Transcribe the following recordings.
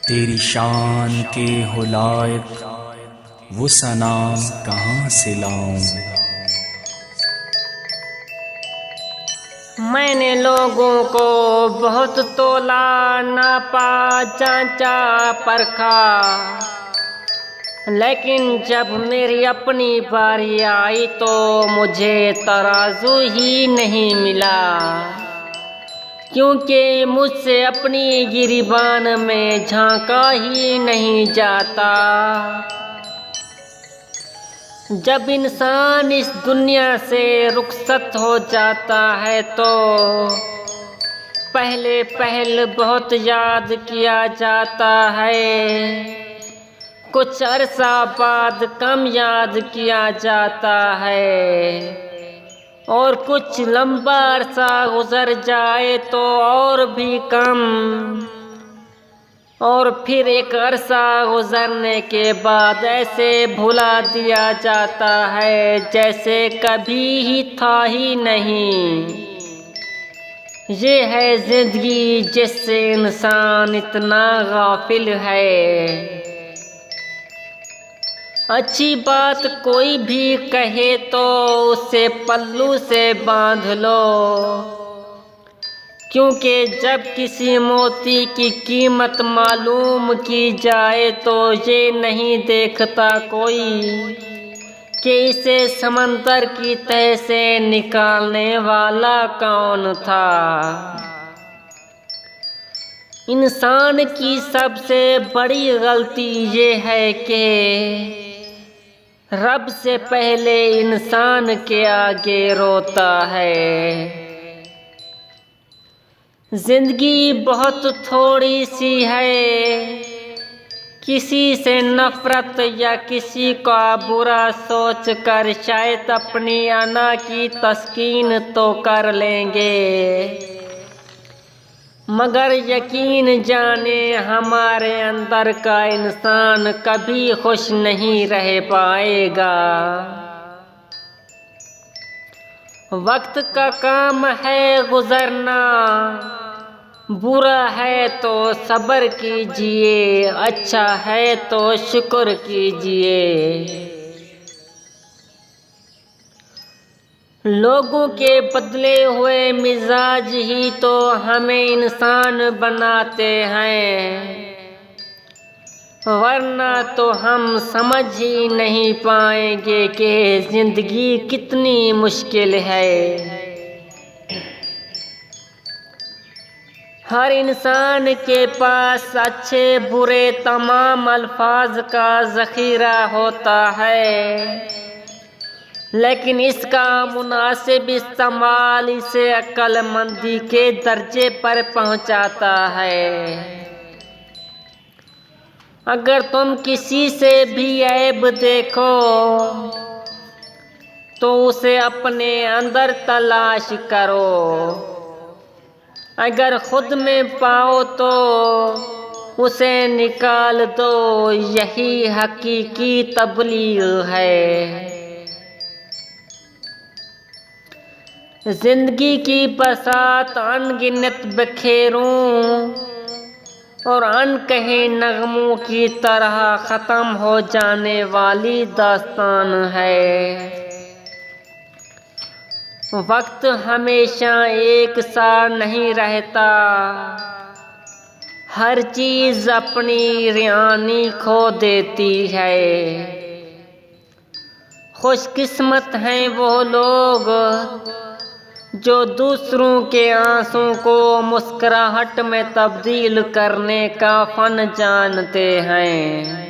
तेरी शान के हो लायक वो सना कहाँ से लाऊं। मैंने लोगों को बहुत तोला, नापा, जांचा, परखा, लेकिन जब मेरी अपनी बारी आई तो मुझे तराजू ही नहीं मिला, क्योंकि मुझसे अपनी गिरिबान में झांका ही नहीं जाता। जब इंसान इस दुनिया से रुखसत हो जाता है तो पहले बहुत याद किया जाता है, कुछ अरसा बाद कम याद किया जाता है, और कुछ लंबा अरसा गुजर जाए तो और भी कम, और फिर एक अरसा गुजरने के बाद ऐसे भुला दिया जाता है जैसे कभी ही था ही नहीं। ये है जिंदगी जिससे इंसान इतना गाफिल है। अच्छी बात कोई भी कहे तो उसे पल्लू से बांध लो, क्योंकि जब किसी मोती की कीमत मालूम की जाए तो ये नहीं देखता कोई कि इसे समंदर की तह से निकालने वाला कौन था। इंसान की सबसे बड़ी गलती ये है कि रब से पहले इंसान के आगे रोता है। जिंदगी बहुत थोड़ी सी है, किसी से नफरत या किसी का बुरा सोच कर शायद अपनी अना की तस्कीन तो कर लेंगे, मगर यकीन जाने हमारे अंदर का इंसान कभी खुश नहीं रह पाएगा। वक्त का काम है गुजरना, बुरा है तो सब्र कीजिए, अच्छा है तो शुक्र कीजिए। लोगों के बदले हुए मिजाज ही तो हमें इंसान बनाते हैं, वरना तो हम समझ ही नहीं पाएंगे कि जिंदगी कितनी मुश्किल है। हर इंसान के पास अच्छे बुरे तमाम अल्फाज का ज़ख़ीरा होता है, लेकिन इसका मुनासिब इस्तेमाल इसे अक्लमंदी के दर्जे पर पहुंचाता है। अगर तुम किसी से भी ऐब देखो तो उसे अपने अंदर तलाश करो, अगर खुद में पाओ तो उसे निकाल दो, यही हकीकी तबलीग है। जिंदगी की बसात अनगिनत बखेरों और अनकहे नगमों की तरह ख़त्म हो जाने वाली दास्तान है। वक्त हमेशा एक सा नहीं रहता, हर चीज़ अपनी रियानी खो देती है। खुशकिस्मत हैं वो लोग जो दूसरों के आंसू को मुस्कुराहट में तब्दील करने का फन जानते हैं।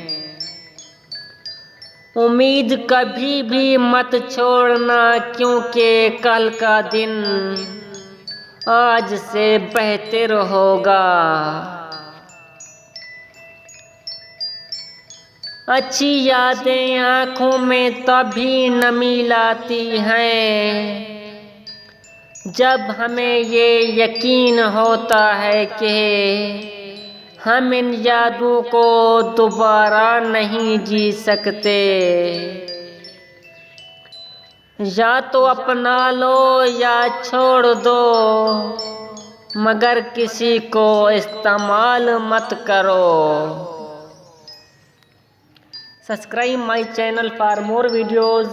उम्मीद कभी भी मत छोड़ना, क्योंकि कल का दिन आज से बेहतर होगा। अच्छी यादें आँखों में तभी नमी लाती हैं जब हमें ये यकीन होता है कि हम इन यादों को दोबारा नहीं जी सकते। या तो अपना लो या छोड़ दो, मगर किसी को इस्तेमाल मत करो। Subscribe my channel for more videos.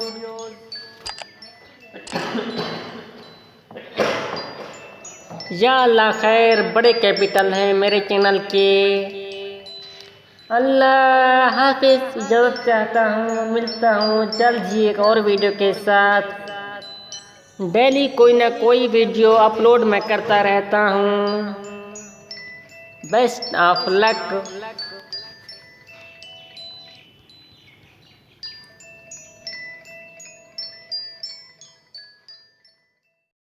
या अल्लाह खैर बड़े कैपिटल हैं मेरे चैनल के। अल्लाह हाफिज़। इजाज़त चाहता हूँ, मिलता हूँ जल्द ही एक और वीडियो के साथ। डेली कोई ना कोई वीडियो अपलोड मैं करता रहता हूँ। Best of luck.